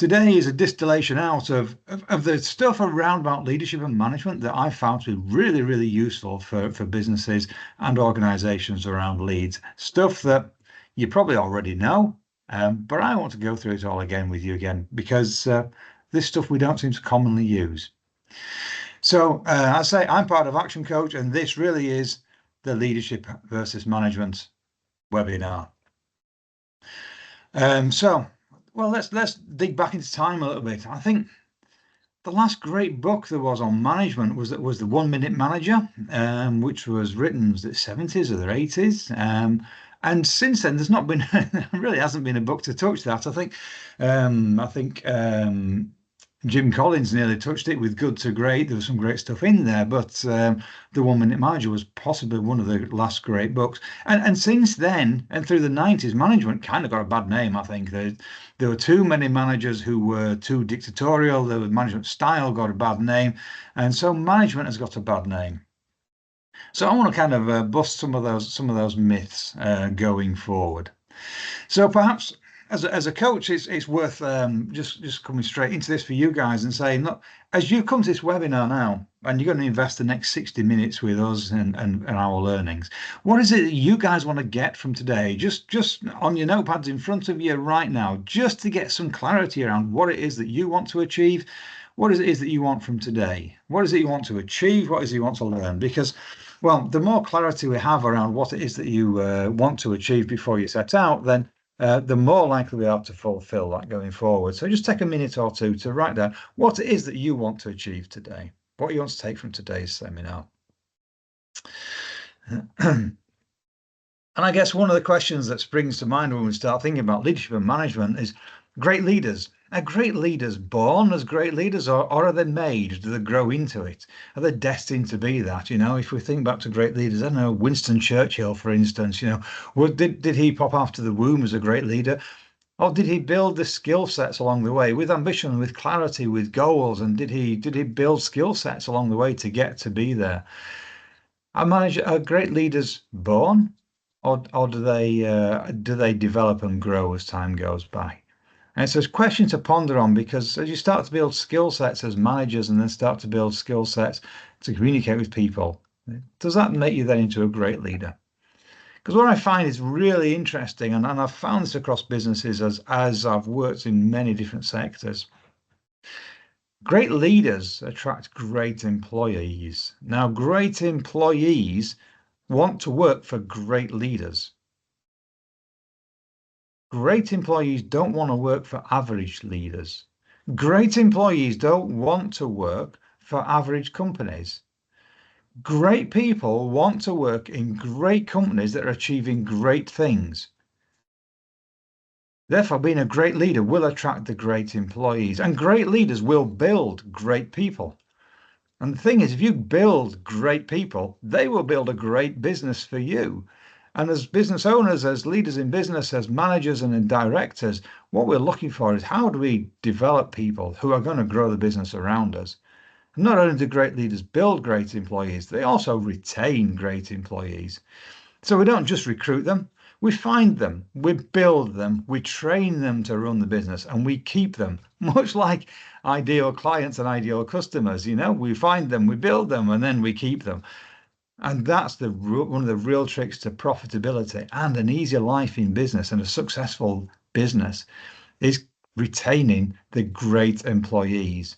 today is a distillation out of the stuff around about leadership and management that I found to be really, really useful for businesses and organizations around Leeds. Stuff that you probably already know, but I want to go through it all again with you again, because this stuff we don't seem to commonly use. So I say I'm part of ActionCoach, and this really is the leadership versus management webinar. Well, let's dig back into time a little bit. I think the last great book there was on management was the 1 Minute Manager, which was written, was it 70s or the 80s? And since then, there's not been really hasn't been a book to touch that. I think Jim Collins nearly touched it with Good to Great. There was some great stuff in there, but the 1 Minute Manager was possibly one of the last great books. And since then, and through the 90s, management kind of got a bad name. I think there were too many managers who were too dictatorial. The management style got a bad name, and so management has got a bad name. So I want to kind of bust some of those myths going forward. So perhaps as a coach, it's worth just coming straight into this for you guys and saying, look, as you come to this webinar now, and you're going to invest the next 60 minutes with us and our learnings, what is it that you guys want to get from today? Just on your notepads in front of you right now, just to get some clarity around what it is that you want to achieve, what it is that you want from today, what is it you want to achieve, what is it you want to learn. Because, well, the more clarity we have around what it is that you want to achieve before you set out, then the more likely we are to fulfill that going forward. So just take a minute or two to write down what it is that you want to achieve today, what you want to take from today's seminar. And I guess one of the questions that springs to mind when we start thinking about leadership and management is great leaders. Are great leaders born as great leaders, or are they made? Do they grow into it? Are they destined to be that? You know, if we think back to great leaders, I don't know, Winston Churchill, for instance, you know, did he pop after the womb as a great leader? Or did he build the skill sets along the way with ambition, with clarity, with goals? And did he build skill sets along the way to get to be there? Are great leaders born, or do they develop and grow as time goes by? And so it's a question to ponder on, because as you start to build skill sets as managers and then start to build skill sets to communicate with people, does that make you then into a great leader? Because what I find is really interesting, and I've found this across businesses as I've worked in many different sectors, great leaders attract great employees. Now, great employees want to work for great leaders. Great employees don't want to work for average leaders. Great employees don't want to work for average companies. Great people want to work in great companies that are achieving great things. Therefore, being a great leader will attract the great employees, and great leaders will build great people. And the thing is, if you build great people, they will build a great business for you. And as business owners, as leaders in business, as managers and as directors, what we're looking for is how do we develop people who are going to grow the business around us? And not only do great leaders build great employees, they also retain great employees. So we don't just recruit them, we find them, we build them, we train them to run the business, and we keep them, much like ideal clients and ideal customers. You know, we find them, we build them, and then we keep them. And that's one of the real tricks to profitability and an easier life in business and a successful business, is retaining the great employees.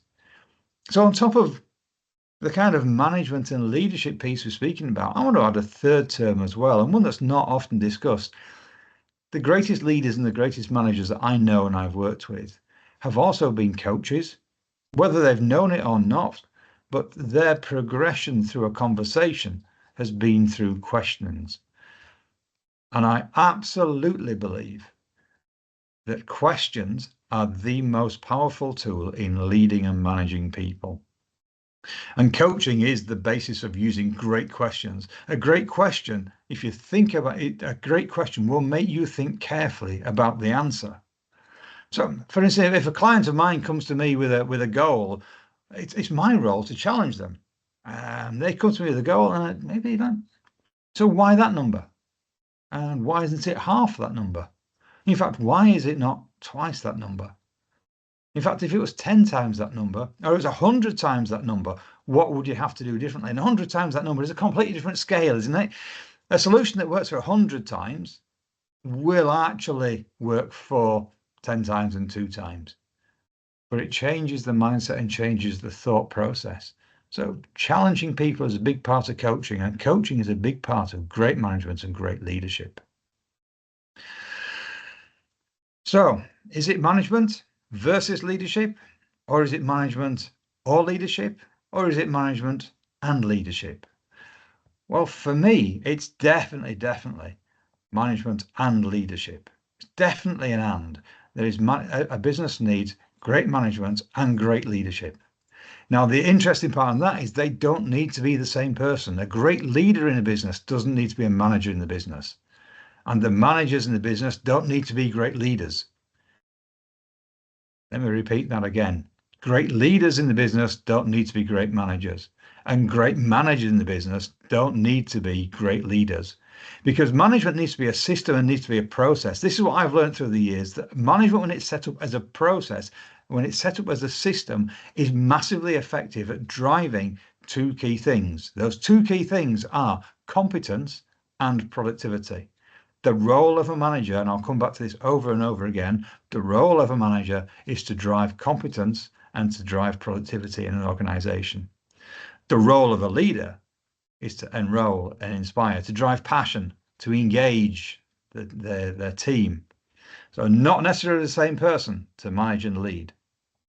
So on top of the kind of management and leadership piece we're speaking about, I want to add a third term as well, and one that's not often discussed. The greatest leaders and the greatest managers that I know and I've worked with have also been coaches, whether they've known it or not, but their progression through a conversation has been through questions. And I absolutely believe that questions are the most powerful tool in leading and managing people. And coaching is the basis of using great questions. A great question, if you think about it, a great question will make you think carefully about the answer. So, for instance, if a client of mine comes to me with a goal, it's my role to challenge them. They come to me with a goal, and maybe that. So why that number? And why isn't it half that number? In fact, why is it not twice that number? In fact, if it was 10 times that number, or it was 100 times that number, what would you have to do differently? And 100 times that number is a completely different scale, isn't it? A solution that works for 100 times will actually work for 10 times and 2 times. But it changes the mindset and changes the thought process. So challenging people is a big part of coaching, and coaching is a big part of great management and great leadership. So is it management versus leadership, or is it management or leadership, or is it management and leadership? Well, for me, it's definitely management and leadership. It's definitely an and. There is a business needs great management and great leadership. Now, the interesting part of that is they don't need to be the same person. A great leader in a business doesn't need to be a manager in the business. And the managers in the business don't need to be great leaders. Let me repeat that again. Great leaders in the business don't need to be great managers. And great managers in the business don't need to be great leaders. Because management needs to be a system and needs to be a process. This is what I've learned through the years, that management, when it's set up as a process, when it's set up as a system, is massively effective at driving two key things. Those two key things are competence and productivity. The role of a manager, and I'll come back to this over and over again, the role of a manager is to drive competence and to drive productivity in an organization. The role of a leader is to enroll and inspire, to drive passion, to engage their team. So not necessarily the same person to manage and lead.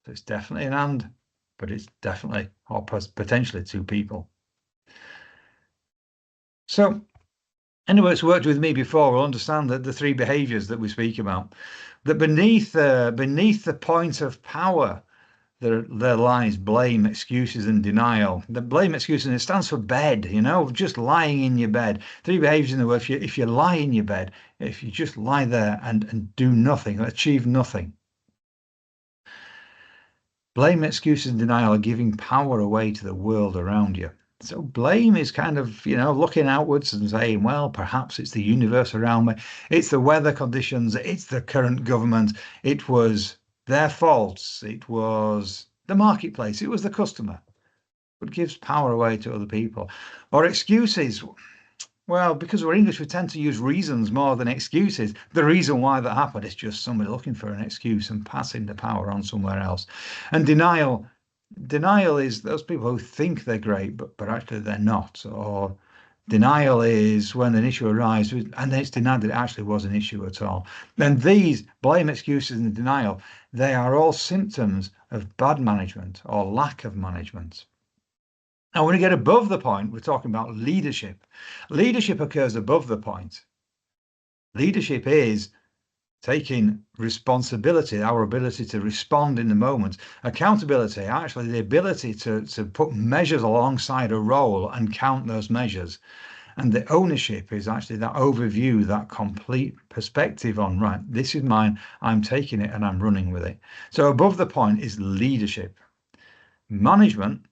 So it's definitely an and, but it's definitely or potentially two people. So anyone that's worked with me before will understand that the three behaviors that we speak about, that beneath the point of power, there lies blame, excuses, and denial. The blame, excuses, it stands for bed, just lying in your bed. Three behaviors in the world. If you lie in your bed, if you just lie there and do nothing, achieve nothing. Blame, excuses, and denial are giving power away to the world around you. So blame is kind of, looking outwards and saying, well, perhaps it's the universe around me. It's the weather conditions. It's the current government. It was their faults. It was the marketplace. It was the customer. It gives power away to other people. Or excuses. Well, because we're English, we tend to use reasons more than excuses. The reason why that happened is just somebody looking for an excuse and passing the power on somewhere else. And denial is those people who think they're great, but actually they're not. Or denial is when an issue arises and then it's denied that it actually was an issue at all. And these blame, excuses, and denial, they are all symptoms of bad management or lack of management. Now, when we get above the point, we're talking about leadership. Leadership occurs above the point. Leadership is taking responsibility, our ability to respond in the moment. Accountability, actually the ability to put measures alongside a role and count those measures. And the ownership is actually that overview, that complete perspective on, right, this is mine, I'm taking it and I'm running with it. So above the point is leadership. Management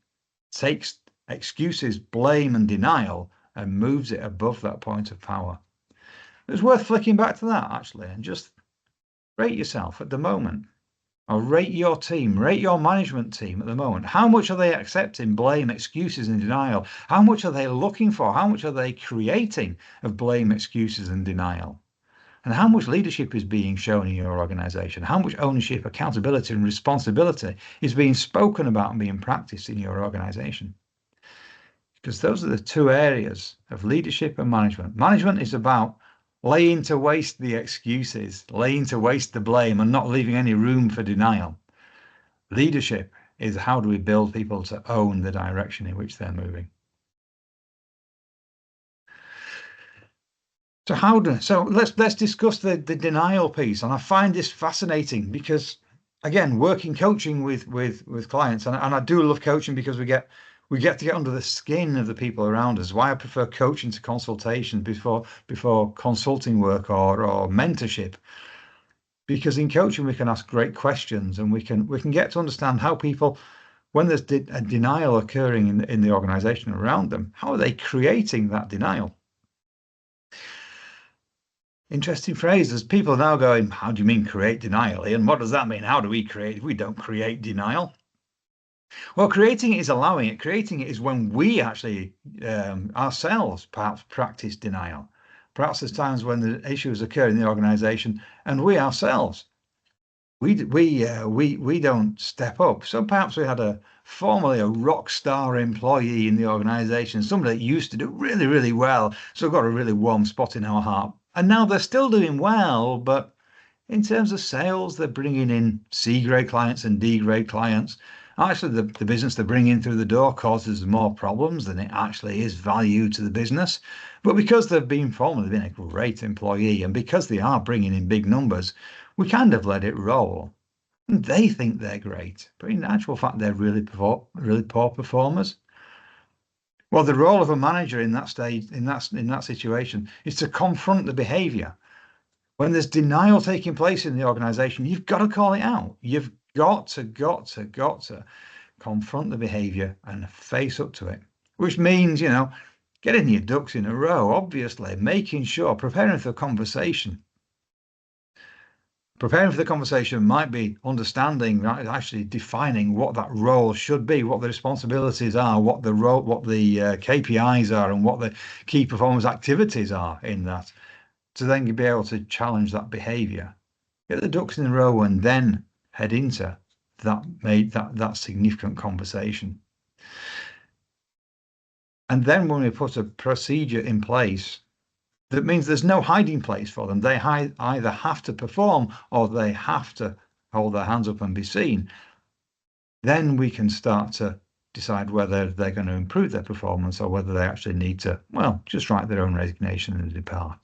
takes excuses, blame, and denial and moves it above that point of power. It's worth flicking back to that, actually, and just rate yourself at the moment, or rate your team, rate your management team at the moment. How much are they accepting blame, excuses, and denial? How much are they looking for? How much are they creating of blame, excuses, and denial? And how much leadership is being shown in your organization? How much ownership, accountability, and responsibility is being spoken about and being practiced in your organization? Because those are the two areas of leadership and management. Management is about laying to waste the excuses, laying to waste the blame, and not leaving any room for denial. Leadership is how do we build people to own the direction in which they're moving. So let's discuss the denial piece. And I find this fascinating because, again, working coaching with clients, and I do love coaching because we get to get under the skin of the people around us. Why I prefer coaching to consultation before consulting work or mentorship. Because in coaching we can ask great questions and we can get to understand how people, when there's a denial occurring in the organization around them, how are they creating that denial? Interesting phrase. There's people now going, how do you mean create denial, Ian? What does that mean? How do we create? We don't create denial. Well, creating it is allowing it. Creating it is when we actually ourselves perhaps practice denial. Perhaps there's times when the issues occur in the organization and we ourselves we don't step up. So perhaps we had a formerly a rock star employee in the organization, somebody that used to do really, really well, so got a really warm spot in our heart. And now they're still doing well, but in terms of sales, they're bringing in C grade clients and D grade clients. Actually, the business they're bringing through the door causes more problems than it actually is value to the business. But because they've been formerly been a great employee and because they are bringing in big numbers, we kind of let it roll. And they think they're great, but in actual fact, they're really poor performers. Well, the role of a manager in that stage, in that situation, is to confront the behavior. When there's denial taking place in the organization, you've got to call it out. You've got to confront the behavior and face up to it, which means, getting your ducks in a row, obviously, making sure, preparing for the conversation. Preparing for the conversation might be understanding, right, actually defining what that role should be, what the responsibilities are, what the role, what the KPIs are, and what the key performance activities are in that, to then be able to challenge that behavior, get the ducks in a row, and then head into that significant conversation. And then when we put a procedure in place, that means there's no hiding place for them. They either have to perform or they have to hold their hands up and be seen. Then we can start to decide whether they're going to improve their performance or whether they actually need to, well, just write their own resignation and depart.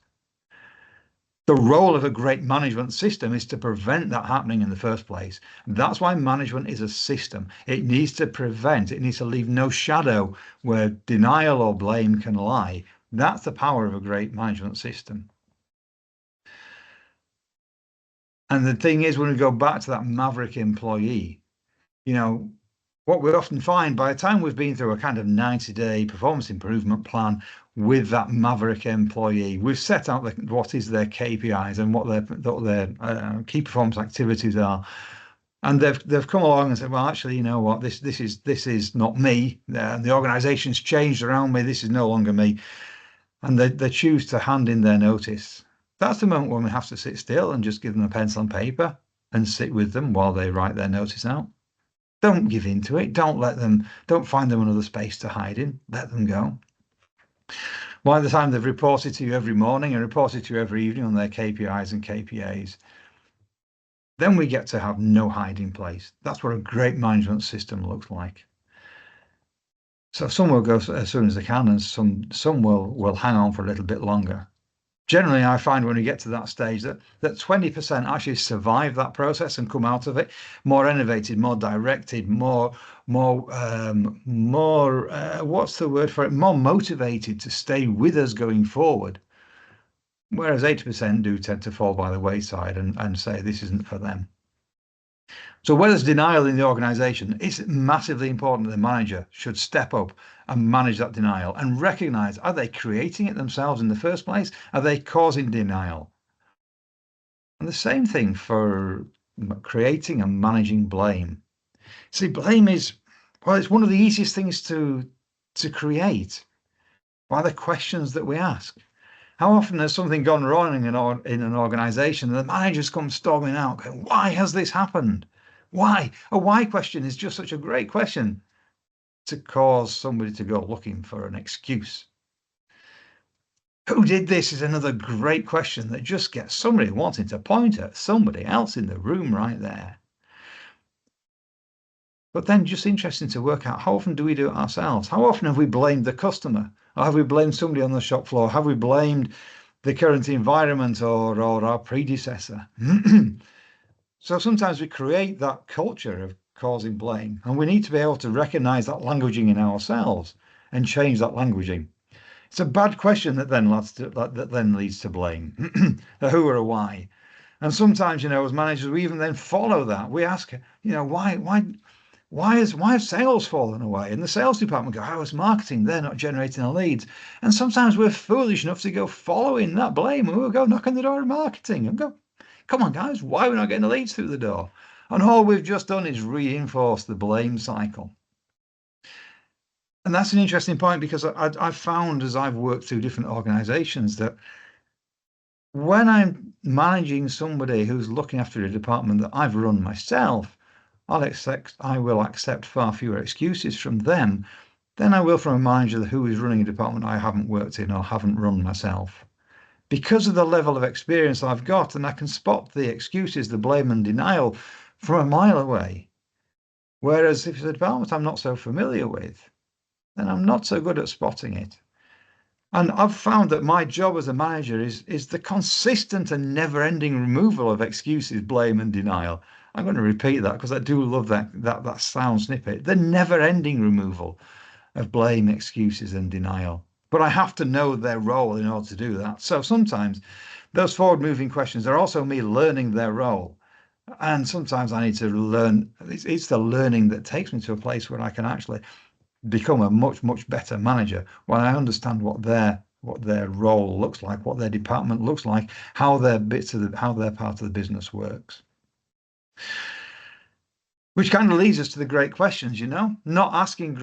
The role of a great management system is to prevent that happening in the first place. That's why management is a system. It needs to prevent, it needs to leave no shadow where denial or blame can lie. That's the power of a great management system. And the thing is, when we go back to that maverick employee, what we often find by the time we've been through a kind of 90-day performance improvement plan with that maverick employee, we've set out what is their KPIs and what their key performance activities are. And they've come along and said, well, actually, you know what, this is not me. The organization's changed around me. This is no longer me. And they choose to hand in their notice. That's the moment when we have to sit still and just give them a pencil and paper and sit with them while they write their notice out. Don't give in to it. Don't find them another space to hide in. Let them go. By the time they've reported to you every morning and reported to you every evening on their KPIs and KPAs, then we get to have no hiding place. That's what a great management system looks like. So some will go as soon as they can, and some will hang on for a little bit longer. Generally, I find when we get to that stage that 20% actually survive that process and come out of it more innovated, more directed, more what's the word for it? More motivated to stay with us going forward. Whereas 80% do tend to fall by the wayside and say this isn't for them. So where there's denial in the organization, it's massively important that the manager should step up and manage that denial and recognize, are they creating it themselves in the first place? Are they causing denial? And the same thing for creating and managing blame. See, blame is, well, it's one of the easiest things to create by the questions that we ask. How often has something gone wrong in an organization and the managers come storming out going, why has this happened? Why? A why question is just such a great question to cause somebody to go looking for an excuse. Who did this is another great question that just gets somebody wanting to point at somebody else in the room right there. But then just interesting to work out, how often do we do it ourselves? How often have we blamed the customer? Or have we blamed somebody on the shop floor? Have we blamed the current environment or our predecessor? So sometimes we create that culture of causing blame, and we need to be able to recognize that languaging in ourselves and change that languaging. It's a bad question that then leads to blame, the who or a why. And sometimes, as managers, we even then follow that. We ask, why why have sales fallen away? And the sales department go, oh, it's marketing. They're not generating the leads. And sometimes we're foolish enough to go following that blame, and we'll go knock on the door of marketing and go, come on, guys, why are we not getting the leads through the door? And all we've just done is reinforce the blame cycle. And that's an interesting point, because I've found, as I've worked through different organizations, that when I'm managing somebody who's looking after a department that I've run myself, I will accept far fewer excuses from them than I will from a manager who is running a department I haven't worked in or haven't run myself. Because of the level of experience I've got, and I can spot the excuses, the blame and denial from a mile away. Whereas if it's a department I'm not so familiar with, then I'm not so good at spotting it. And I've found that my job as a manager is the consistent and never-ending removal of excuses, blame, and denial. I'm going to repeat that because I do love that sound snippet. The never-ending removal of blame, excuses, and denial. But I have to know their role in order to do that. So sometimes those forward-moving questions are also me learning their role. And sometimes I need to learn. It's the learning that takes me to a place where I can actually become a much better manager when I understand what their role looks like, what their department looks like, how their part of the business works. Which kind of leads us to the great questions, not asking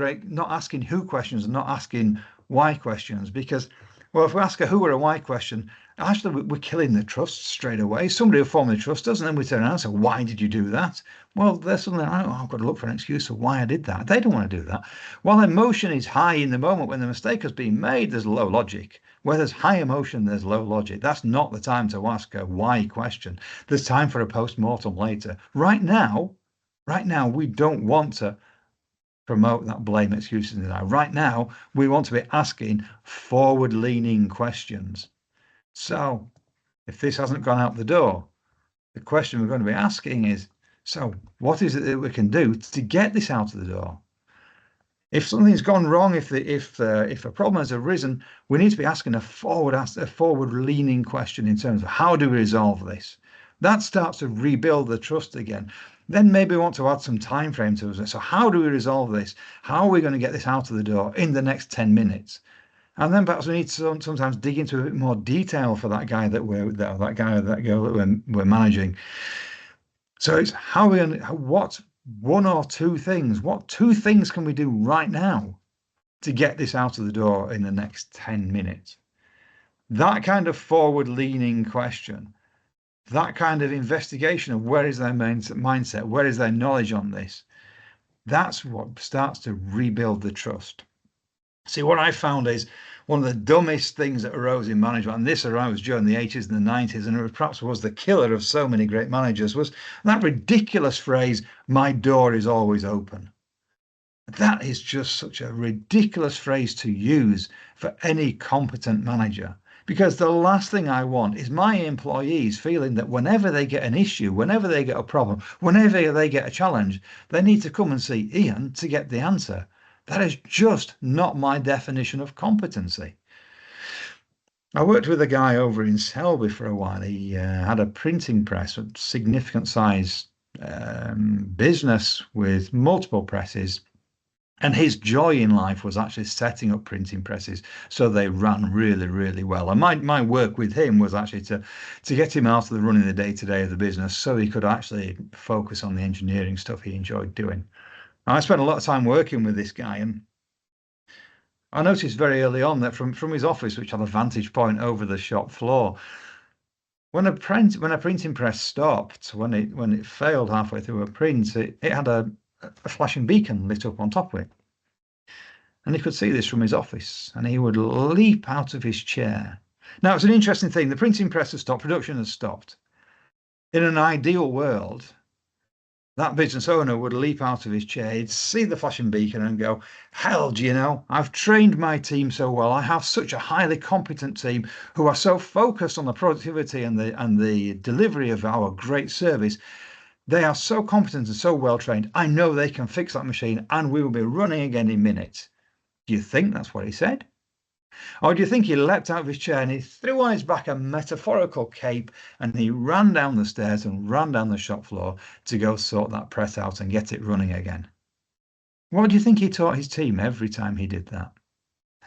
who questions and not asking why questions, because, well, if we ask a who or a why question, actually we're killing the trust straight away. Somebody will form the trust us, and then we turn around and say, why did you do that? Well, they're suddenly, I've got to look for an excuse for why I did that. They don't want to do that. While emotion is high in the moment when the mistake has been made, there's low logic. Where there's high emotion, there's low logic. That's not the time to ask a why question. There's time for a post-mortem later. Right now, we don't want to promote that blame, excuses, and denial. Right now, we want to be asking forward-leaning questions. So if this hasn't gone out the door, the question we're going to be asking is, so what is it that we can do to get this out of the door? If something's gone wrong, if a problem has arisen, we need to be asking a forward-leaning question in terms of how do we resolve this? That starts to rebuild the trust again. Then maybe we want to add some time frame to it. So how do we resolve this? How are we going to get this out of the door in the next 10 minutes? And then perhaps we need to sometimes dig into a bit more detail for that guy that girl that we're managing. So it's what two things can we do right now to get this out of the door in the next 10 minutes? That kind of forward-leaning question, that kind of investigation of where is their mindset, where is their knowledge on this, that's what starts to rebuild the trust. See, what I found is one of the dumbest things that arose in management, and this arose during the 80s and the 90s, and it perhaps was the killer of so many great managers, was that ridiculous phrase, my door is always open. That is just such a ridiculous phrase to use for any competent manager, because the last thing I want is my employees feeling that whenever they get an issue, whenever they get a problem, whenever they get a challenge, they need to come and see Iain to get the answer. That is just not my definition of competency. I worked with a guy over in Selby for a while. He had a printing press, a significant size business with multiple presses. And his joy in life was actually setting up printing presses so they ran really, really well. And my work with him was actually to get him out of the running the day-to-day of the business so he could actually focus on the engineering stuff he enjoyed doing. And I spent a lot of time working with this guy, and I noticed very early on that from his office, which had a vantage point over the shop floor, when a printing press stopped, when it failed halfway through a print, it had a flashing beacon lit up on top of it. And he could see this from his office, and he would leap out of his chair. Now, it's an interesting thing. The printing press has stopped, production has stopped. In an ideal world, that business owner would leap out of his chair, he'd see the flashing beacon and go, hell, do you know, I've trained my team so well. I have such a highly competent team who are so focused on the productivity and the delivery of our great service. They are so competent and so well trained. I know they can fix that machine and we will be running again in minutes. Do you think that's what he said? Or do you think he leapt out of his chair and he threw on his back a metaphorical cape and he ran down the stairs and ran down the shop floor to go sort that press out and get it running again? What do you think he taught his team every time he did that?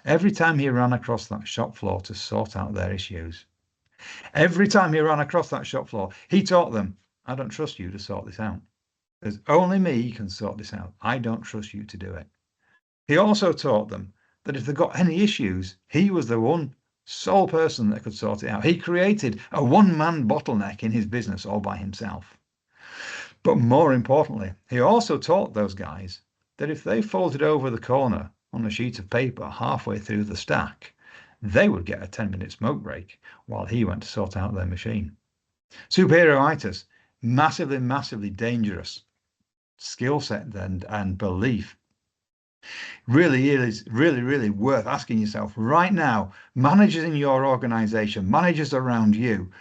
Every time he ran across that shop floor to sort out their issues, every time he ran across that shop floor, he taught them, I don't trust you to sort this out. There's only me can sort this out. I don't trust you to do it. He also taught them that if they got any issues, he was the one sole person that could sort it out. He created a one-man bottleneck in his business all by himself. But more importantly, he also taught those guys that if they folded over the corner on a sheet of paper halfway through the stack, they would get a 10-minute smoke break while he went to sort out their machine. Superheroitis, massively, massively dangerous skill set and belief. Really is really worth asking yourself right now, managers in your organization, managers around you,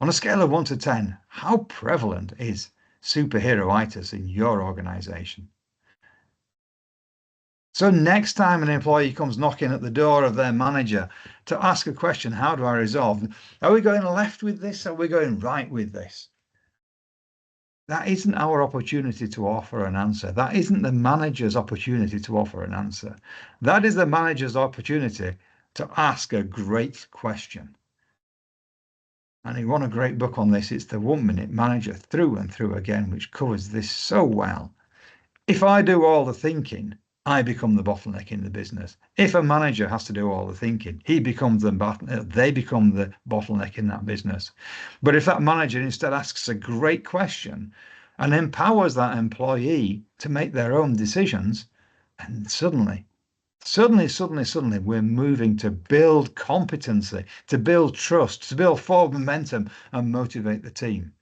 on a scale of 1 to 10, how prevalent is superheroitis in your organization? So next time an employee comes knocking at the door of their manager to ask a question, how do I resolve? Are we going left with this? Are we going right with this? That isn't our opportunity to offer an answer. That isn't the manager's opportunity to offer an answer. That is the manager's opportunity to ask a great question. And he won a great book on this. It's the 1 Minute Manager through and through again, which covers this so well. If I do all the thinking, I become the bottleneck in the business. If a manager has to do all the thinking, they become the bottleneck in that business. But if that manager instead asks a great question and empowers that employee to make their own decisions, and suddenly, we're moving to build competency, to build trust, to build forward momentum and motivate the team.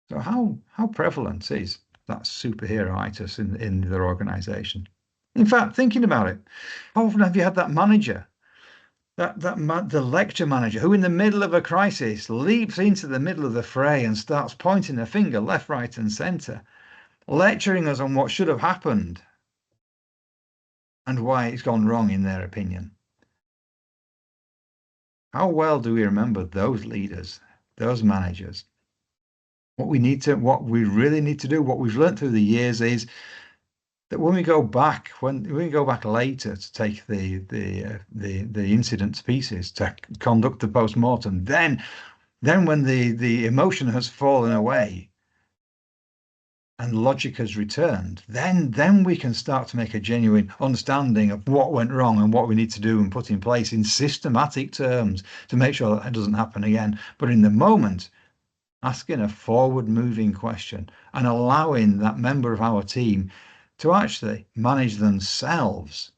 So how prevalent is that superheroitis in their organization? In fact, thinking about it, how often have you had that manager, the lecture manager, who in the middle of a crisis leaps into the middle of the fray and starts pointing a finger left, right, and center, lecturing us on what should have happened and why it's gone wrong in their opinion? How well do we remember those leaders, those managers? What we really need to do, what we've learned through the years is that when we go back later to take the incident to pieces, to conduct the post-mortem, then when the emotion has fallen away and logic has returned, then we can start to make a genuine understanding of what went wrong and what we need to do and put in place in systematic terms to make sure that doesn't happen again. But in the moment, asking a forward-moving question and allowing that member of our team to actually manage themselves,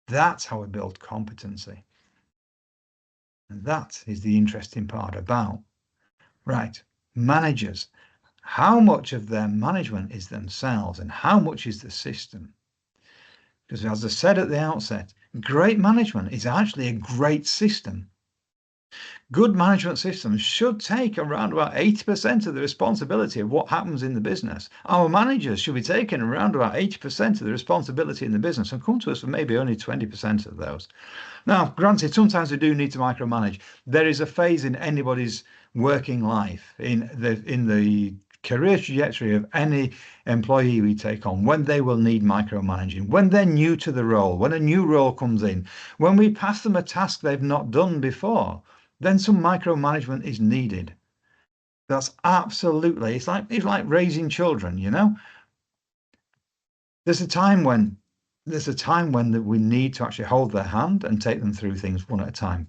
that's how we build competency. And that is the interesting part about, right, managers. How much of their management is themselves and how much is the system? Because as I said at the outset, great management is actually a great system. Good management systems should take around about 80% of the responsibility of what happens in the business. Our managers should be taking around about 80% of the responsibility in the business and come to us for maybe only 20% of those. Now, granted, sometimes we do need to micromanage. There is a phase in anybody's working life, in the career trajectory of any employee we take on, when they will need micromanaging, when they're new to the role, when a new role comes in, when we pass them a task they've not done before, then some micromanagement is needed. That's absolutely, it's like raising children, you know. There's a time when we need to actually hold their hand and take them through things one at a time.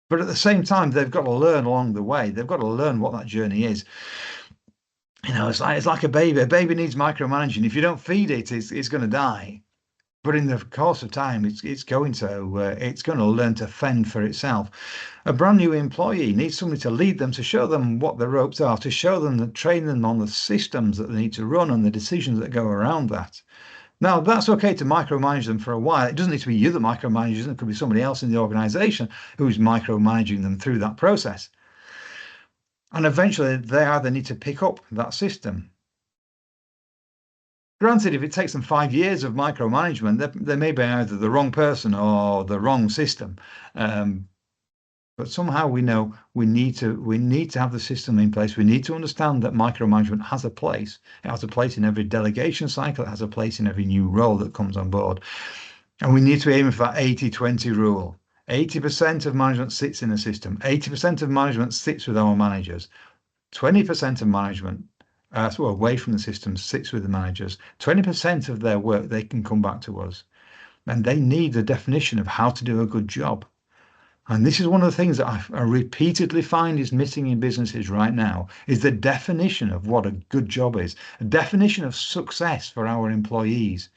But at the same time, they've got to learn along the way. They've got to learn what that journey is. You know, it's like a baby. A baby needs micromanaging. If you don't feed it, it's going to die. But in the course of time, it's going to learn to fend for itself. A brand new employee needs somebody to lead them, to show them what the ropes are, to show them, train them on the systems that they need to run and the decisions that go around that. Now, that's okay to micromanage them for a while. It doesn't need to be you that micromanages them. It could be somebody else in the organization who's micromanaging them through that process. And eventually, they either need to pick up that system. Granted, if it takes them 5 years of micromanagement, they may be either the wrong person or the wrong system. But But somehow we know we need to have the system in place. We need to understand that micromanagement has a place. It has a place in every delegation cycle. It has a place in every new role that comes on board. And we need to be aiming for that 80-20 rule. 80% of management sits in the system. 80% of management sits with our managers. 20% of management, away from the system, sits with the managers. 20% of their work, they can come back to us. And they need a definition of how to do a good job. And this is one of the things that I repeatedly find is missing in businesses right now, is the definition of what a good job is, a definition of success for our employees.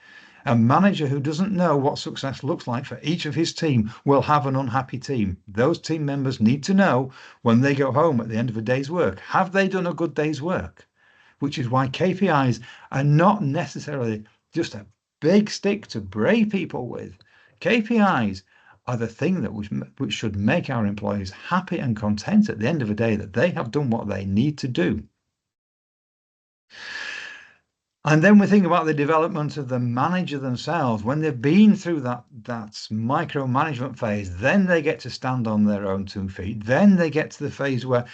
A manager who doesn't know what success looks like for each of his team will have an unhappy team. Those team members need to know when they go home at the end of a day's work, have they done a good day's work? Which is why KPIs are not necessarily just a big stick to brace people with. KPIs are the thing that which should make our employees happy and content at the end of the day, that they have done what they need to do. And then we think about the development of the manager themselves. When they've been through that micromanagement phase, then they get to stand on their own 2 feet. Then they get to the phase where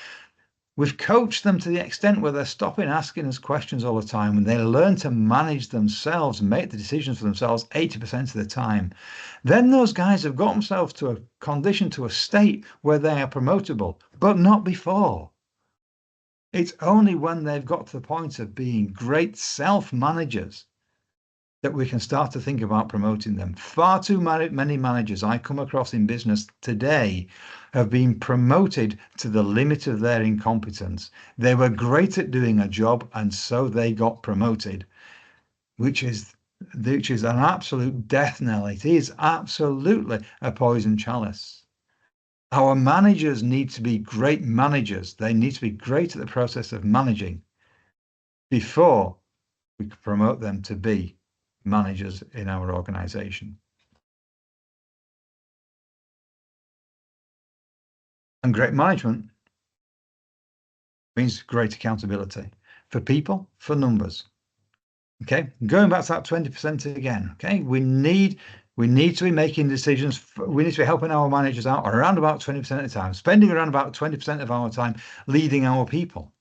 we've coached them to the extent where they're stopping asking us questions all the time, and they learn to manage themselves and make the decisions for themselves 80% of the time. Then those guys have got themselves to a condition, to a state where they are promotable, but not before. It's only when they've got to the point of being great self-managers that we can start to think about promoting them. Far too many managers I come across in business today have been promoted to the limit of their incompetence. They were great at doing a job, and so they got promoted, which is an absolute death knell. It is absolutely a poison chalice. Our managers need to be great managers. They need to be great at the process of managing before we can promote them to be managers in our organization. And great management means great accountability for people, for numbers. Okay, going back to that 20% again. Okay, we need to be making decisions. We need to be helping our managers out around about 20% of the time, spending around about 20% of our time leading our people.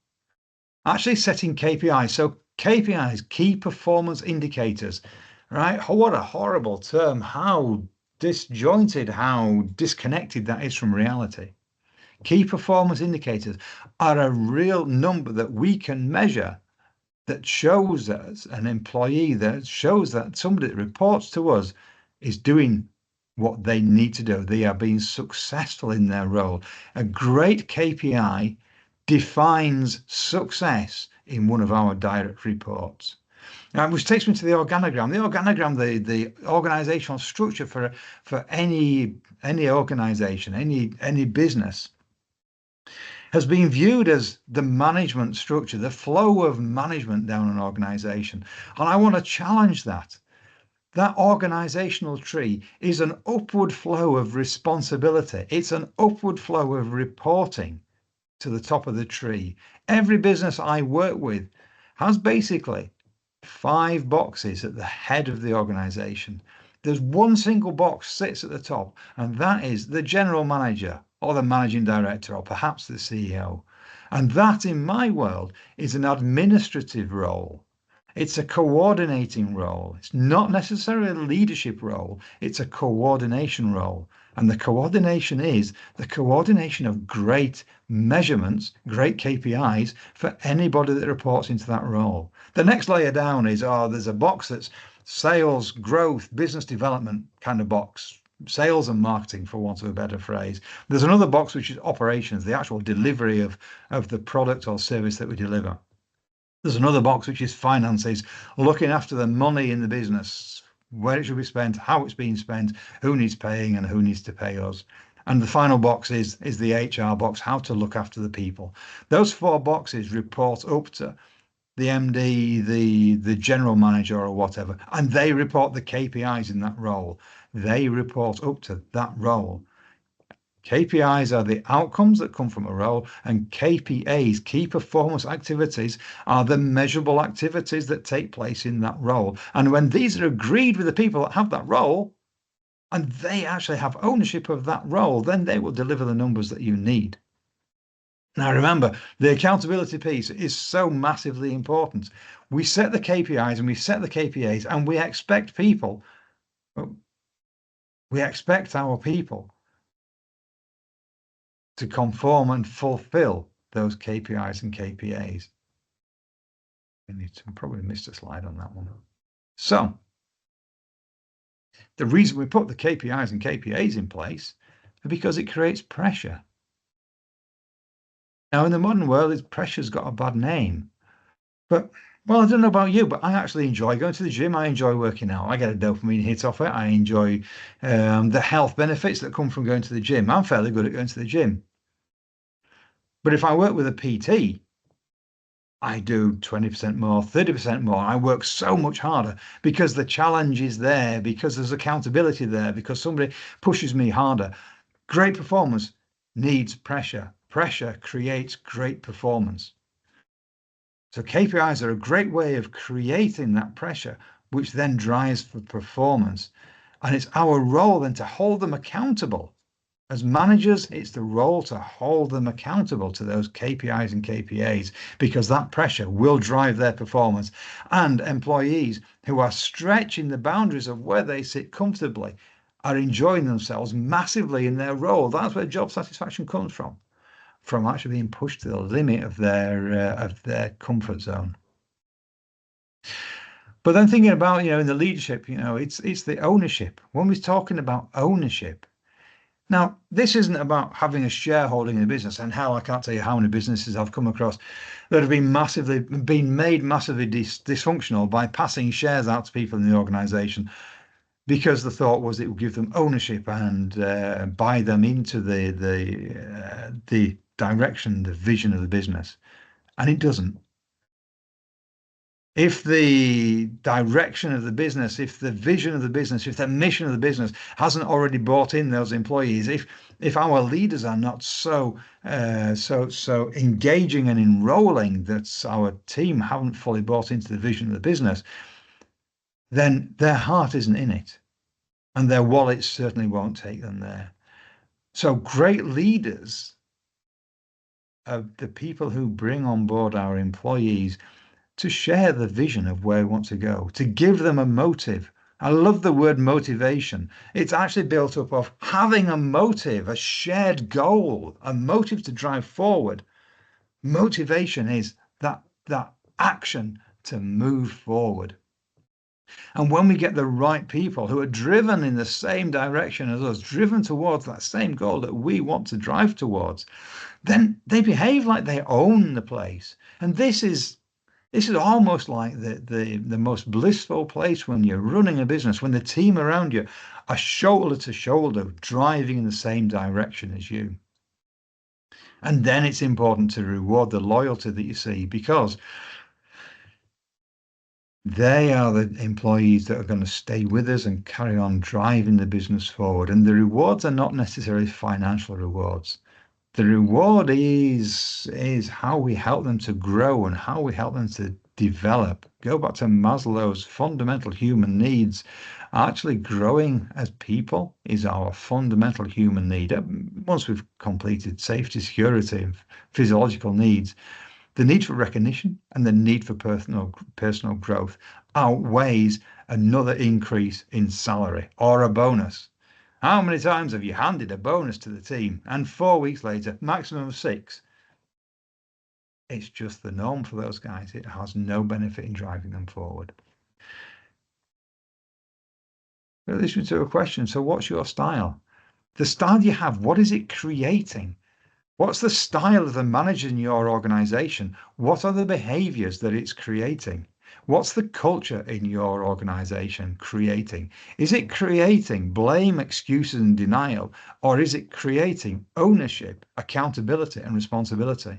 Actually setting KPIs. So KPIs, key performance indicators, right? What a horrible term. How disjointed, how disconnected that is from reality. Key performance indicators are a real number that we can measure, that shows us an employee, that shows that somebody that reports to us is doing what they need to do. They are being successful in their role. A great KPI defines success in one of our direct reports. Now, which takes me to the organogram. The organogram, the organizational structure for any organization, any business, has been viewed as the management structure, the flow of management down an organization. And I want to challenge that. That organizational tree is an upward flow of responsibility. It's an upward flow of reporting to the top of the tree. Every business I work with has basically 5 boxes at the head of the organization. There's one single box sits at the top, and that is the general manager or the managing director or perhaps the CEO. And that, in my world, is an administrative role. It's a coordinating role. It's not necessarily a leadership role. It's a coordination role. And the coordination is the coordination of great measurements, great KPIs for anybody that reports into that role. The next layer down is, there's a box that's sales, growth, business development kind of box, sales and marketing, for want of a better phrase. There's another box which is operations, the actual delivery of the product or service that we deliver. There's another box which is finances, looking after the money in the business, where it should be spent, how it's being spent, who needs paying and who needs to pay us. And the final box is the HR box, how to look after the people. Those 4 boxes report up to the MD, the general manager or whatever, and they report the KPIs in that role. They report up to that role. KPIs are the outcomes that come from a role, and KPAs, key performance activities, are the measurable activities that take place in that role. And when these are agreed with the people that have that role, and they actually have ownership of that role, then they will deliver the numbers that you need. Now, remember, the accountability piece is so massively important. We set the KPIs and we set the KPAs, and we expect our people to conform and fulfill those KPIs and KPAs. I need to probably missed a slide on that one. So the reason we put the KPIs and KPAs in place is because it creates pressure. Now, in the modern world, pressure's got a bad name. But, well, I don't know about you, but I actually enjoy going to the gym. I enjoy working out. I get a dopamine hit off it. I enjoy the health benefits that come from going to the gym. I'm fairly good at going to the gym. But if I work with a PT, I do 20% more, 30% more. I work so much harder because the challenge is there, because there's accountability there, because somebody pushes me harder. Great performance needs pressure. Pressure creates great performance. So KPIs are a great way of creating that pressure, which then drives for performance. And it's our role then to hold them accountable. As managers, it's the role to hold them accountable to those KPIs and KPAs, because that pressure will drive their performance. And employees who are stretching the boundaries of where they sit comfortably are enjoying themselves massively in their role. That's where job satisfaction comes from actually being pushed to the limit of their comfort zone. But then thinking about, in the leadership, it's the ownership. When we're talking about ownership, now, this isn't about having a shareholding in a business, and I can't tell you how many businesses I've come across that have been made massively dysfunctional by passing shares out to people in the organization, because the thought was it would give them ownership and buy them into the direction, the vision of the business, and it doesn't. If the direction of the business, if the vision of the business, if the mission of the business hasn't already brought in those employees, if our leaders are not so engaging and enrolling that our team haven't fully bought into the vision of the business, then their heart isn't in it, and their wallets certainly won't take them there. So great leaders are the people who bring on board our employees to share the vision of where we want to go, to give them a motive. I love the word motivation. It's actually built up of having a motive, a shared goal, a motive to drive forward. Motivation is that action to move forward. And when we get the right people who are driven in the same direction as us, driven towards that same goal that we want to drive towards, then they behave like they own the place. And this is almost like the most blissful place when you're running a business, when the team around you are shoulder to shoulder driving in the same direction as you. And then it's important to reward the loyalty that you see, because they are the employees that are going to stay with us and carry on driving the business forward. And the rewards are not necessarily financial rewards. The reward is how we help them to grow and how we help them to develop. Go back to Maslow's fundamental human needs. Actually, growing as people is our fundamental human need. Once we've completed safety, security, and physiological needs, the need for recognition and the need for personal growth outweighs another increase in salary or a bonus. How many times have you handed a bonus to the team and 4 weeks later, maximum of 6? It's just the norm for those guys. It has no benefit in driving them forward. But this to a question. So what's your style? The style you have, what is it creating? What's the style of the manager in your organization? What are the behaviors that it's creating? What's the culture in your organization creating? Is it creating blame, excuses, and denial, or is it creating ownership, accountability, and responsibility?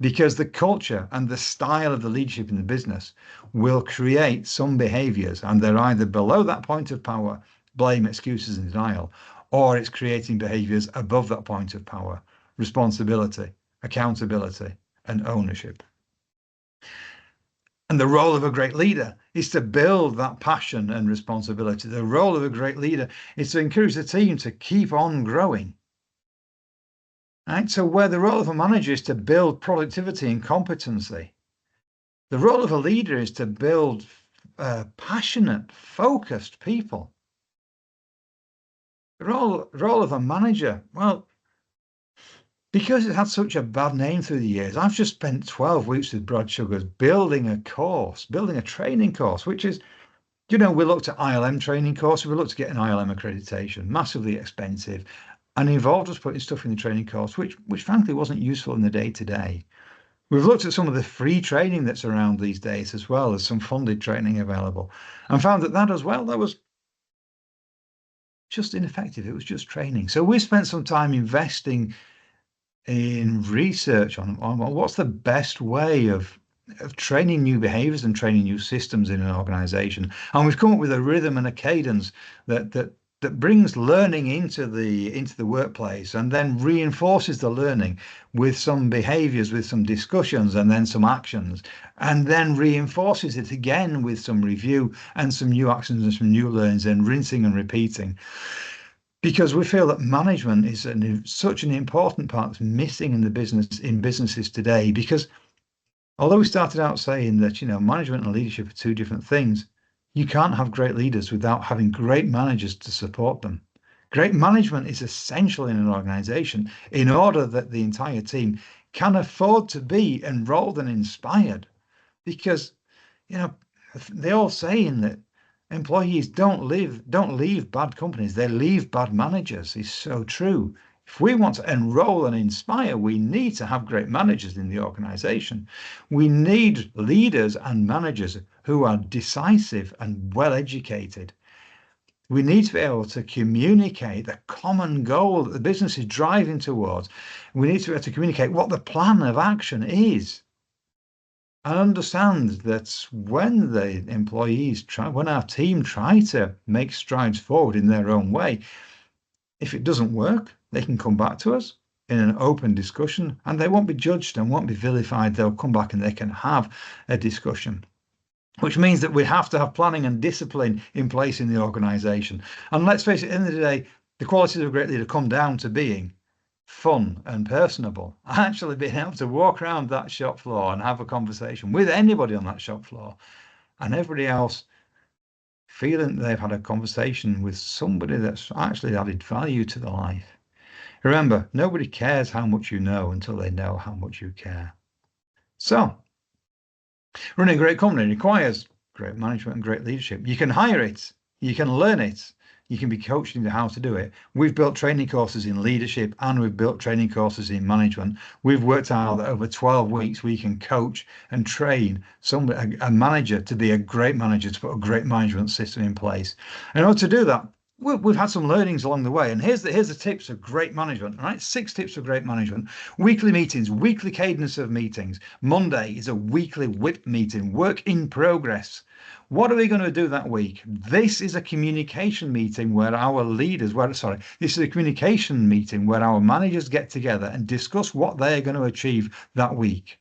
Because the culture and the style of the leadership in the business will create some behaviors, and they're either below that point of power, blame, excuses, and denial, or it's creating behaviors above that point of power, responsibility, accountability, and ownership. And the role of a great leader is to build that passion and responsibility. The role of a great leader is to encourage the team to keep on growing. Right? So where the role of a manager is to build productivity and competency, the role of a leader is to build passionate, focused people. The role of a manager, well, because it had such a bad name through the years, I've just spent 12 weeks with Brad Sugars building a course, building a training course, which is, we looked at ILM training courses, we looked to get an ILM accreditation, massively expensive, and involved us putting stuff in the training course, which frankly wasn't useful in the day to day. We've looked at some of the free training that's around these days, as well as some funded training available, and found that as well, that was just ineffective. It was just training. So we spent some time investing in research on what's the best way of training new behaviors and training new systems in an organization. And we've come up with a rhythm and a cadence that brings learning into the workplace and then reinforces the learning with some behaviors, with some discussions, and then some actions, and then reinforces it again with some review and some new actions and some new learnings, and rinsing and repeating. Because we feel that management is such an important part that's missing in businesses today. Because although we started out saying that management and leadership are two different things, you can't have great leaders without having great managers to support them. Great management is essential in an organization in order that the entire team can afford to be enrolled and inspired. Because they're all saying that employees don't leave bad companies, they leave bad managers. It's so true. If we want to enroll and inspire, we need to have great managers in the organization. We need leaders and managers who are decisive and well educated. We need to be able to communicate the common goal that the business is driving towards. We need to be able to communicate what the plan of action is. And understand that when when our team try to make strides forward in their own way, if it doesn't work, they can come back to us in an open discussion, and they won't be judged and won't be vilified. They'll come back and they can have a discussion, which means that we have to have planning and discipline in place in the organization. And let's face it, at the end of the day, the qualities of a great leader come down to being fun and personable, actually being able to walk around that shop floor and have a conversation with anybody on that shop floor, and everybody else feeling they've had a conversation with somebody that's actually added value to their life. Remember, nobody cares how much you know until they know how much you care. So running a great company requires great management and great leadership. You can hire it, you can learn it, you can be coached into how to do it. We've built training courses in leadership and we've built training courses in management. We've worked out that over 12 weeks, we can coach and train a manager to be a great manager, to put a great management system in place. And in order to do that, we've had some learnings along the way. And here's the tips of great management, right? 6 tips of great management. Weekly meetings, weekly cadence of meetings. Monday is a weekly WIP meeting, work in progress. What are we going to do that week? This is a communication meeting where this is a communication meeting where our managers get together and discuss what they're going to achieve that week.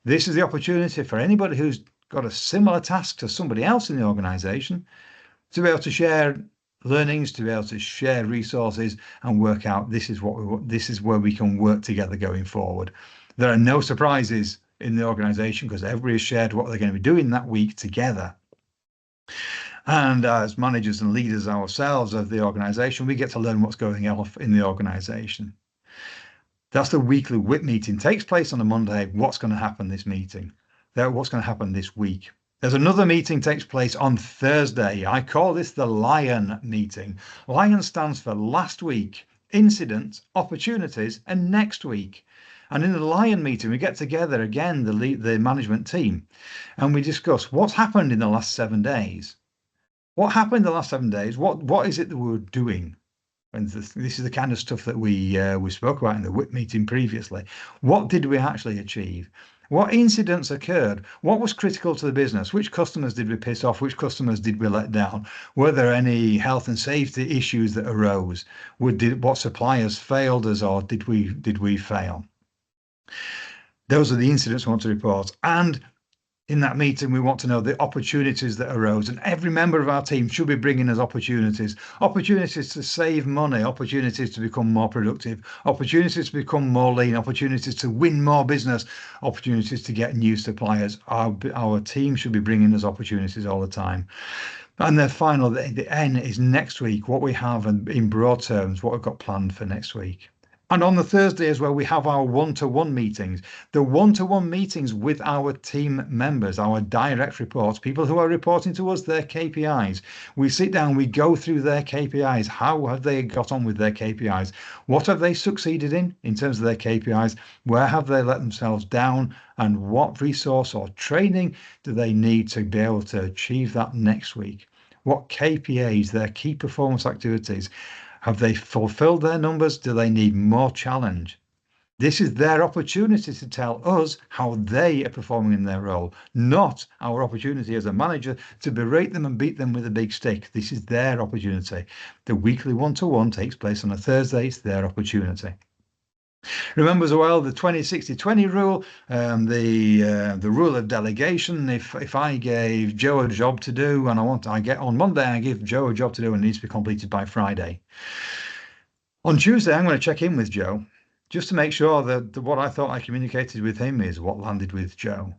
This is the opportunity for anybody who's got a similar task to somebody else in the organization to be able to share learnings, to be able to share resources and work out this is where we can work together going forward. There are no surprises in the organization because everybody has shared what they're going to be doing that week together. And as managers and leaders ourselves of the organization, we get to learn what's going on in the organization. That's the weekly WIP meeting. Takes place on a Monday. What's going to happen this meeting? What's going to happen this week? There's another meeting takes place on Thursday. I call this the Lion meeting. Lion stands for last week, incidents, opportunities, and next week. And in the Lion meeting, we get together again, the management team, and we discuss what's happened in the last 7 days. What happened in the last 7 days? What is it that we're doing? And this is the kind of stuff that we spoke about in the WIP meeting previously. What did we actually achieve? What incidents occurred? What was critical to the business? Which customers did we piss off? Which customers did we let down? Were there any health and safety issues that arose? What suppliers failed us, or did we fail? Those are the incidents we want to report. And In that meeting, we want to know the opportunities that arose, and every member of our team should be bringing us opportunities. Opportunities to save money, opportunities to become more productive, opportunities to become more lean, opportunities to win more business, opportunities to get new suppliers. Our team should be bringing us opportunities all the time. And the final, the N is next week, what we have, and in broad terms, what we've got planned for next week. And on the Thursday as well, we have our one-to-one meetings. The one-to-one meetings with our team members, our direct reports, people who are reporting to us their KPIs. We sit down, we go through their KPIs. How have they got on with their KPIs? What have they succeeded in terms of their KPIs? Where have they let themselves down? And what resource or training do they need to be able to achieve that next week? What KPIs, their key performance activities, have they fulfilled their numbers? Do they need more challenge? This is their opportunity to tell us how they are performing in their role, not our opportunity as a manager to berate them and beat them with a big stick. This is their opportunity. The weekly one-to-one takes place on a Thursday. It's their opportunity. Remember as well the 20-60-20 rule, the rule of delegation. If I gave Joe a job to do and I get on Monday, I give Joe a job to do and it needs to be completed by Friday. On Tuesday, I'm going to check in with Joe just to make sure that what I thought I communicated with him is what landed with Joe,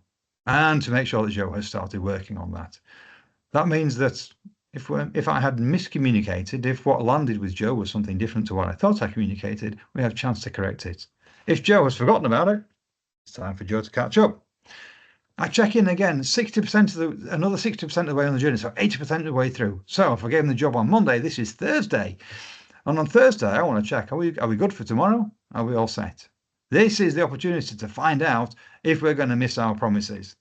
and to make sure that Joe has started working on that. That means that if I had miscommunicated, if what landed with Joe was something different to what I thought I communicated, we have a chance to correct it. If Joe has forgotten about it, it's time for Joe to catch up. I check in again, another 60% of the way on the journey, so 80% of the way through. So if I gave him the job on Monday, this is Thursday. And on Thursday, I want to check, are we good for tomorrow? Are we all set? This is the opportunity to find out if we're going to miss our promises.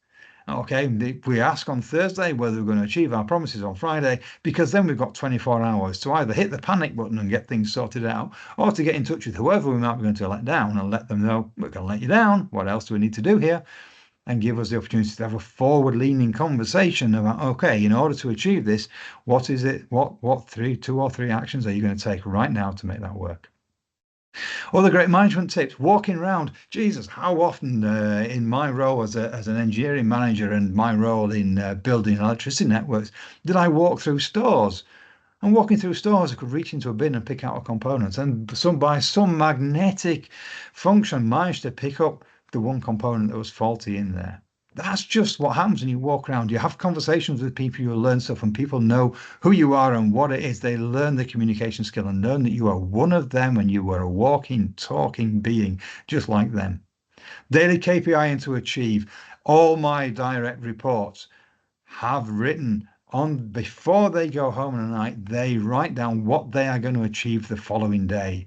Okay, we ask on Thursday whether we're going to achieve our promises on Friday, because then we've got 24 hours to either hit the panic button and get things sorted out, or to get in touch with whoever we might be going to let down and let them know we're going to let you down. What else do we need to do here? And give us the opportunity to have a forward-leaning conversation about, okay, in order to achieve this, what is it? What two or three actions are you going to take right now to make that work? Other great management tips, walking around. Jesus, how often in my role as an engineering manager and my role in building electricity networks, did I walk through stores? And walking through stores, I could reach into a bin and pick out a component, and by some magnetic function managed to pick up the one component that was faulty in there. That's just what happens when you walk around. You have conversations with people, you learn stuff, and people know who you are and what it is. They learn the communication skill and learn that you are one of them and you are a walking, talking being just like them. Daily KPI and to achieve. All my direct reports have written on, before they go home at night, they write down what they are going to achieve the following day.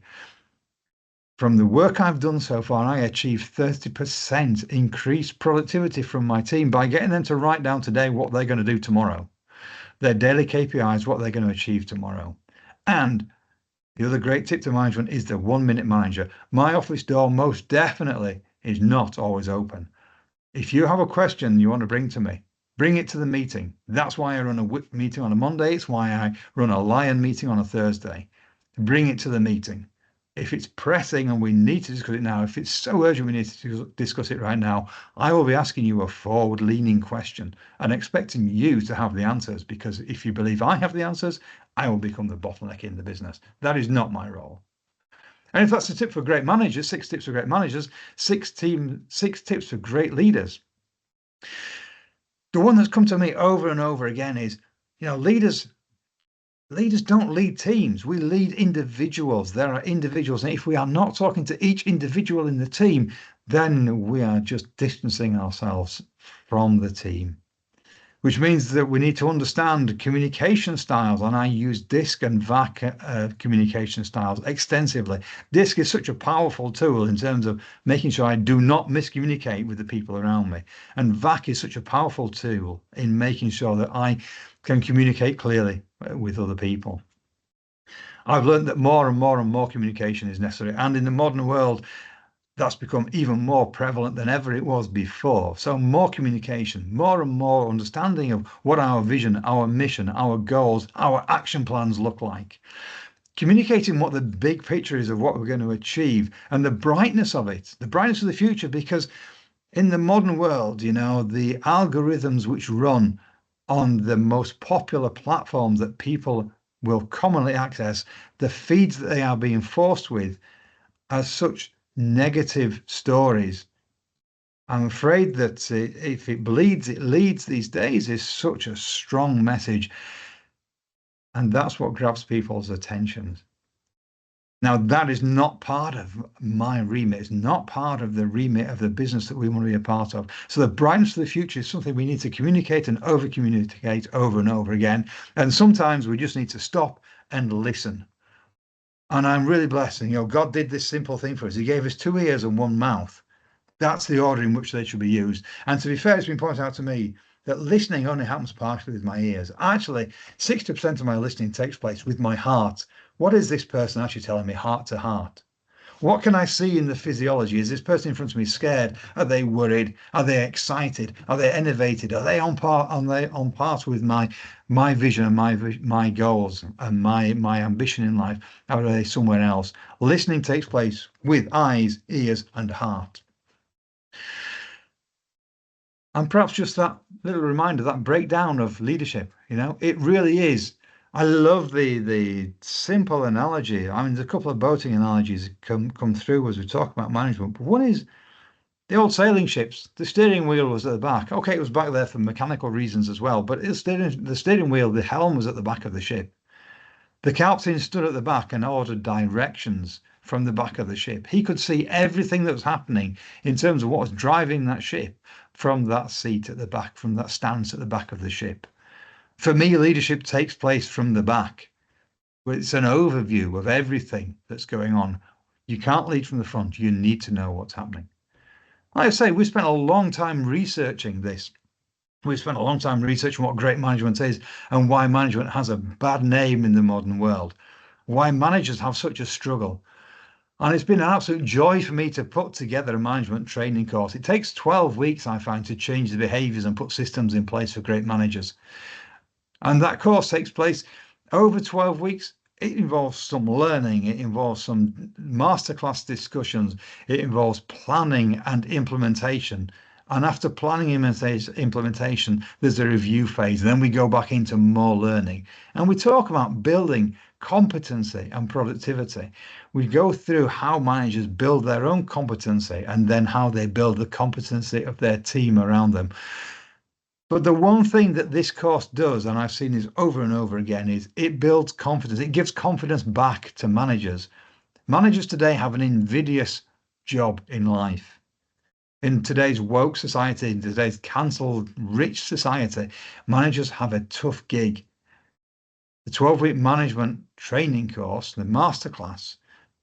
From the work I've done so far, I achieved 30% increased productivity from my team by getting them to write down today what they're going to do tomorrow. Their daily KPIs, what they're going to achieve tomorrow. And the other great tip to management is the 1-minute manager. My office door most definitely is not always open. If you have a question you want to bring to me, bring it to the meeting. That's why I run a WIP meeting on a Monday. It's why I run a Lion meeting on a Thursday. Bring it to the meeting. If it's pressing and we need to discuss it now, if it's so urgent we need to discuss it right now, I will be asking you a forward-leaning question and expecting you to have the answers, because if you believe I have the answers, I will become the bottleneck in the business. That is not my role. And if that's a tip for great managers, 6 tips for great managers, 6 tips for great leaders. The one that's come to me over and over again is, leaders don't lead teams. We lead individuals. There are individuals. And if we are not talking to each individual in the team, then we are just distancing ourselves from the team, which means that we need to understand communication styles. And I use DISC and VAC communication styles extensively. DISC is such a powerful tool in terms of making sure I do not miscommunicate with the people around me. And VAC is such a powerful tool in making sure that I can communicate clearly with other people. I've learned that more and more and more communication is necessary. And in the modern world, that's become even more prevalent than ever it was before. So more communication, more and more understanding of what our vision, our mission, our goals, our action plans look like. Communicating what the big picture is of what we're going to achieve and the brightness of it, the brightness of the future, because In the modern world, the algorithms which run on the most popular platforms that people will commonly access, the feeds that they are being forced with are such negative stories. I'm afraid that if it bleeds, it leads these days is such a strong message. And that's what grabs people's attention. Now, that is not part of my remit. It's not part of the remit of the business that we want to be a part of. So the brightness of the future is something we need to communicate and over communicate over and over again. And sometimes we just need to stop and listen. And I'm really blessed. And, God did this simple thing for us. He gave us 2 ears and 1 mouth. That's the order in which they should be used. And to be fair, it's been pointed out to me that listening only happens partially with my ears. Actually, 60% of my listening takes place with my heart. What is this person actually telling me heart to heart? What can I see in the physiology? Is this person in front of me scared? Are they worried? Are they excited? Are they innovated? Are they on part with my vision and my goals and my ambition in life? Or are they somewhere else? Listening takes place with eyes, ears, and heart. And perhaps just that little reminder, that breakdown of leadership, it really is. I love the simple analogy. I mean, there's a couple of boating analogies come through as we talk about management. But one is the old sailing ships. The steering wheel was at the back. Okay, it was back there for mechanical reasons as well, but the steering wheel, the helm was at the back of the ship. The captain stood at the back and ordered directions from the back of the ship. He could see everything that was happening in terms of what was driving that ship from that seat at the back, from that stance at the back of the ship. For me, leadership takes place from the back. It's an overview of everything that's going on. You can't lead from the front. You need to know what's happening. Like I say, we spent a long time researching this. We've spent a long time researching what great management is and why management has a bad name in the modern world, why managers have such a struggle. And it's been an absolute joy for me to put together a management training course. It takes 12 weeks, I find, to change the behaviors and put systems in place for great managers. And that course takes place over 12 weeks. It involves some learning, it involves some masterclass discussions, it involves planning and implementation. And after planning implementation, there's a review phase. Then we go back into more learning. And we talk about building competency and productivity. We go through how managers build their own competency and then how they build the competency of their team around them. But the one thing that this course does, and I've seen this over and over again, is it builds confidence. It gives confidence back to managers. Managers today have an invidious job in life. In today's woke society, in today's cancelled rich society, managers have a tough gig. The 12-week management training course, the masterclass,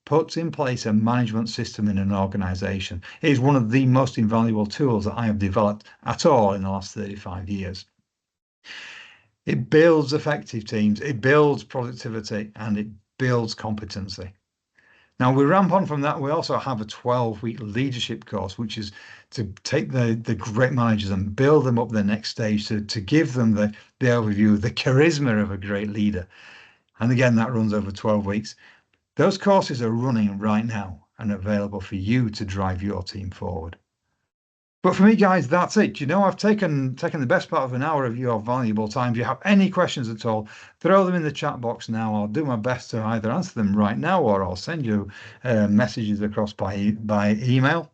puts in place a management system in an organization. It is one of the most invaluable tools that I have developed at all in the last 35 years. It builds effective teams, it builds productivity, and it builds competency. Now, we ramp on from that. We also have a 12-week leadership course, which is to take the great managers and build them up the next stage to give them the overview, the charisma of a great leader. And again, that runs over 12 weeks. Those courses are running right now and available for you to drive your team forward. But for me, guys, that's it. I've taken the best part of an hour of your valuable time. If you have any questions at all, throw them in the chat box now. I'll do my best to either answer them right now or I'll send you messages across by email.